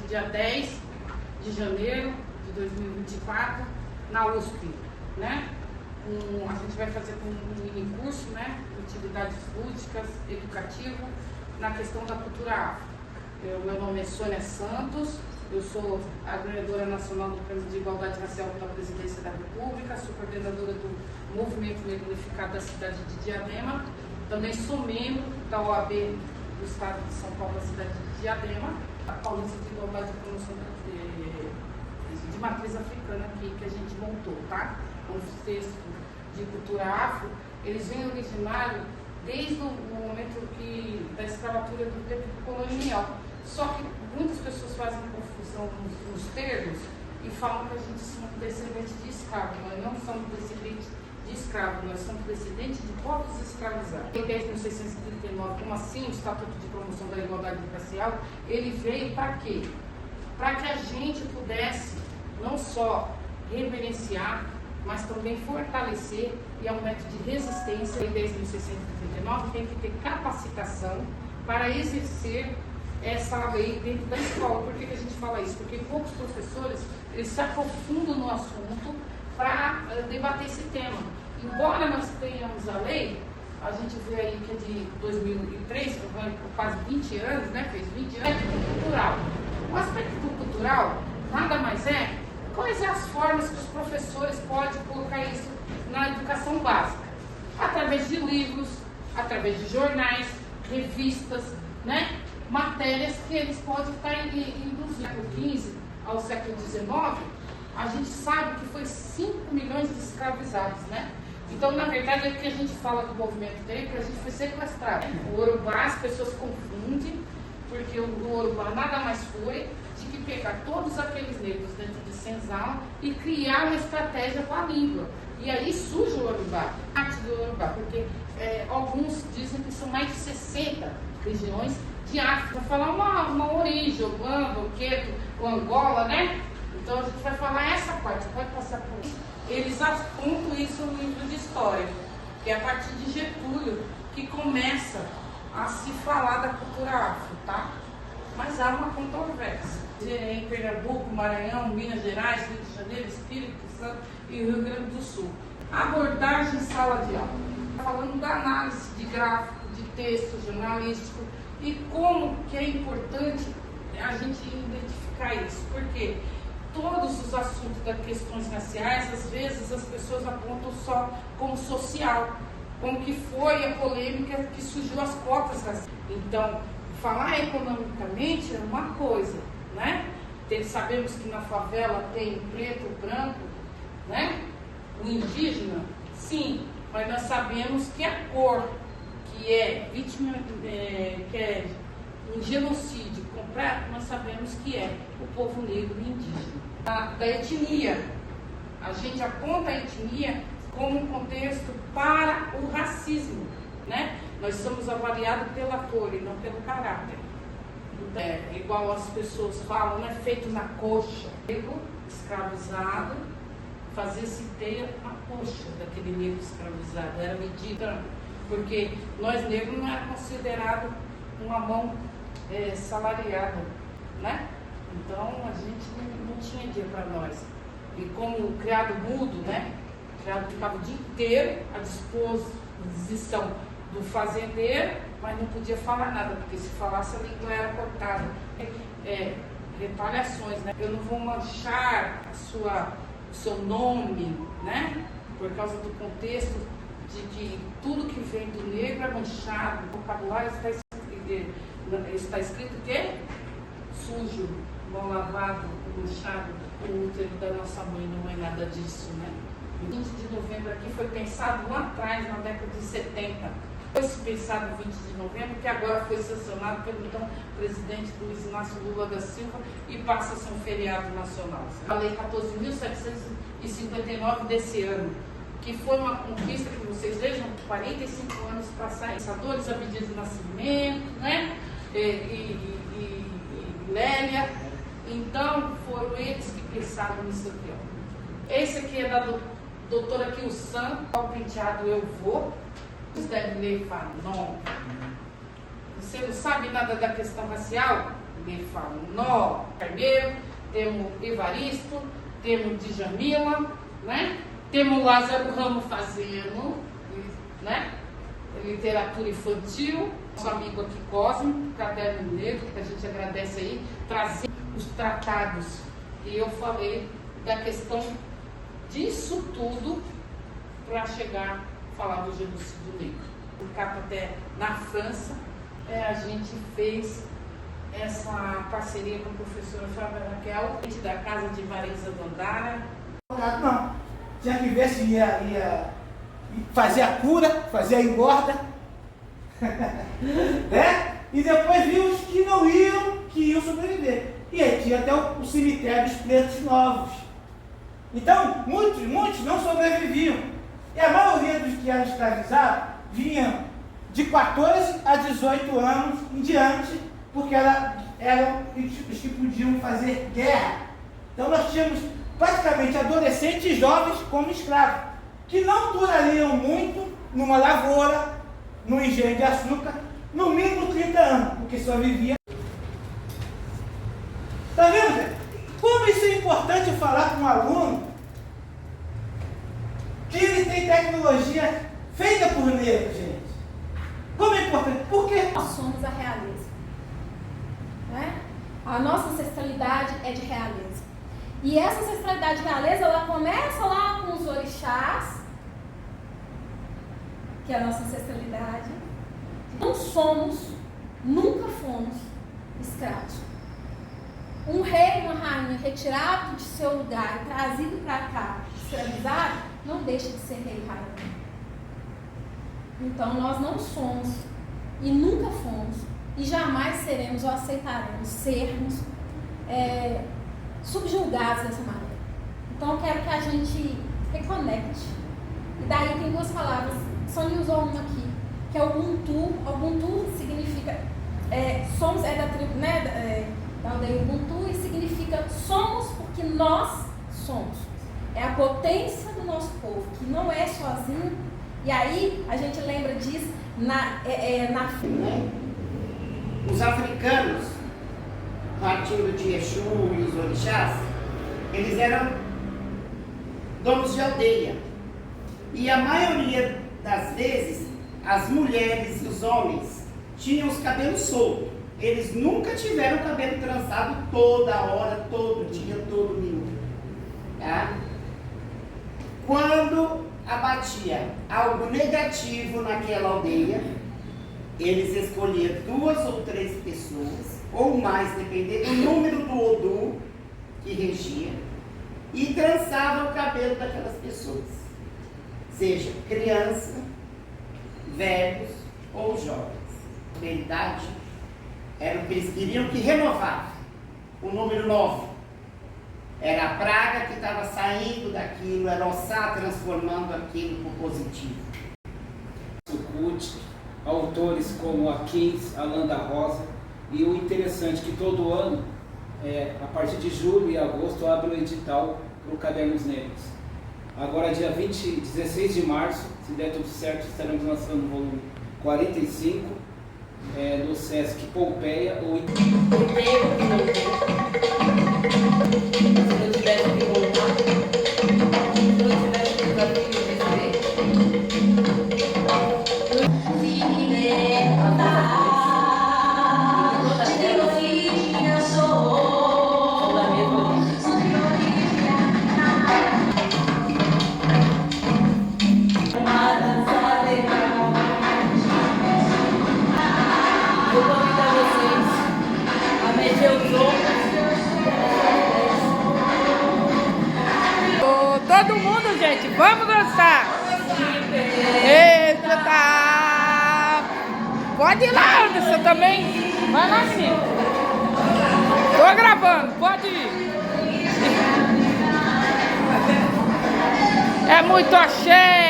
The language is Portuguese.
dia 10 de janeiro de 2024, na USP, né? A gente vai fazer um mini curso, né, de atividades lúdicas, educativo, na questão da cultura afro. Meu nome é Sônia Santos, eu sou a ganhadora nacional do Prêmio de Igualdade Racial pela Presidência da República, sou coordenadora do Movimento Negro Unificado da cidade de Diadema, também sou membro da OAB do Estado de São Paulo, da cidade de Diadema, a Paulista de Igualdade e Promoção de Matriz Africana aqui, que a gente montou, tá? Um texto de cultura afro, eles vêm originário desde o momento da escravatura do tempo colonial. Só que muitas pessoas fazem confusão nos termos e falam que a gente somos descendentes de escravos. Nós não somos descendentes de escravos, nós somos descendentes de povos escravizados. Em 10.639, como assim o Estatuto de Promoção da Igualdade Racial, ele veio para quê? Para que a gente pudesse não só reverenciar, mas também fortalecer, e é um método de resistência. Em 10.639 tem que ter capacitação para exercer essa lei dentro da escola. Por que a gente fala isso? Porque poucos professores eles se aprofundam no assunto para debater esse tema. Embora nós tenhamos a lei, a gente vê aí que é de 2003, quase 20 anos, né? Fez 20 anos, aspecto cultural. O aspecto cultural nada mais é quais são as formas que os professores podem colocar isso na educação básica? Através de livros, através de jornais, revistas, né? Matérias que eles podem estar induzindo. Do século XV ao século XIX, a gente sabe que foi 5 milhões de escravizados, né? Então, na verdade, é que a gente fala do movimento negro, a gente foi sequestrado. O Urubá, as pessoas confundem, porque o Urubá nada mais foi de que pegar todos aqueles negros dentro de senzala e criar uma estratégia com a língua. E aí surge o Urubá, parte do Urubá, porque alguns dizem que são mais de 60 regiões de África. Vou falar uma origem, o Uganda, o Queto, o Angola, né? Então a gente vai falar essa parte, pode passar por isso. Eles apontam isso no livro de história, que é a partir de Getúlio que começa a se falar da cultura afro, tá? Mas há uma controvérsia. Em Pernambuco, Maranhão, Minas Gerais, Rio de Janeiro, Espírito Santo e Rio Grande do Sul. Abordagem em sala de aula. Falando da análise de gráfico, de texto jornalístico e como que é importante a gente identificar isso. Porque todos os assuntos das questões raciais, às vezes as pessoas apontam só como social, como que foi a polêmica que surgiu as cotas raciais. Então, falar economicamente é uma coisa, né? Sabemos que na favela tem preto, branco, né? O indígena, sim, mas nós sabemos que a cor que é vítima, que é um genocídio completo, nós sabemos que é o povo negro e indígena. Da etnia, a gente aponta a etnia como um contexto para o racismo, né? Nós somos avaliados pela cor e não pelo caráter. Igual as pessoas falam, não é feito na coxa. Negro escravizado, fazia-se teia na coxa daquele negro escravizado, era medida, porque nós negros não era considerado uma mão salariada, né? Então a gente não tinha dia para nós. E como criado mudo, né? Criado ficava o dia inteiro à disposição do fazendeiro, mas não podia falar nada, porque se falasse a língua era cortada. Retaliações, né? Eu não vou manchar o seu nome, né? Por causa do contexto de que tudo que vem do negro é manchado. O vocabulário está escrito que é sujo, mal lavado, manchado. O útero da nossa mãe não é nada disso, né? O 20 de novembro aqui foi pensado lá atrás, na década de 70. Foi pensado 20 de novembro, que agora foi sancionado pelo então presidente Luiz Inácio Lula da Silva e passa a ser um feriado nacional. A Lei 14.759 desse ano, que foi uma conquista que vocês vejam, 45 anos para sair. Pensadores a pedido de nascimento, né? E Lélia. Então, foram eles que pensaram nisso aqui, ó. Esse aqui é da doutora Kilsan, ao penteado eu vou. Vocês devem ler e falar, não. Você não sabe nada da questão racial? Me falam, Nó Carneiro, temos Evaristo, temos Djamila, né? Temos Lázaro Ramos fazendo, né? Literatura infantil, nosso amigo aqui Cosme, Caderno Negro, que a gente agradece aí, trazer os tratados. E eu falei da questão disso tudo para chegar a falar do genocídio negro. O capo até na França, a gente fez essa parceria com a professora Flávia Raquel, da Casa de Marisa Dandara. Não, tinha que ver se ia fazer a cura, fazer a engorda, né? E depois viu os que não iam, que iam sobreviver. E aí tinha até o cemitério dos pretos novos. Então, muitos não sobreviviam. E a maioria dos que eram escravizados vinham de 14 a 18 anos em diante, porque eram os que podiam fazer guerra. Então nós tínhamos praticamente adolescentes e jovens como escravos, que não durariam muito numa lavoura, num engenho de açúcar, no mínimo 30 anos, porque só vivia. Está vendo, gente? Como isso é importante falar com um aluno que ele tem tecnologia feita por negros, gente. Como é importante? Porque nós somos a realeza. Né? A nossa ancestralidade é de realeza. E essa ancestralidade de realeza, ela começa lá com os orixás, que é a nossa ancestralidade. Não somos, nunca fomos escravos. Um rei, uma rainha retirado de seu lugar e trazido para cá, escravizado, não deixa de ser rei e rainha. Então nós não somos e nunca fomos e jamais seremos ou aceitaremos sermos subjugados dessa maneira. Então eu quero que a gente reconecte. E daí tem duas palavras, Sônia usou uma aqui, que é Ubuntu. Ubuntu significa, somos, da tribo, né, da aldeia Ubuntu, e significa somos porque nós somos. É a potência do nosso povo, que não é sozinho. E aí a gente lembra disso né? Os africanos, partindo de Exu e os orixás, eles eram donos de aldeia. E a maioria das vezes, as mulheres e os homens tinham os cabelos soltos. Eles nunca tiveram o cabelo trançado toda hora, todo dia, todo minuto. Tá? Quando abatia algo negativo naquela aldeia, eles escolhiam 2 ou 3 pessoas, ou mais, dependendo do número do Odu que regia, e trançavam o cabelo daquelas pessoas, seja criança, velhos ou jovens. Na verdade, era o que eles queriam que renovasse. O número 9 era a praga que estava saindo daquilo, era o Ossá transformando aquilo por positivo. Sucute, autores como a Kins, Alain da Rosa, e o interessante é que todo ano, a partir de julho e agosto, abre o edital para o Cadernos Negros. Agora, dia 16 de março, se der tudo certo, estaremos lançando o volume 45 no Sesc Pompeia. Todo mundo, gente, vamos dançar! Eita, tá! Pode ir lá, Anderson, também. Vai lá, menino. Tô gravando, pode ir. É muito axé!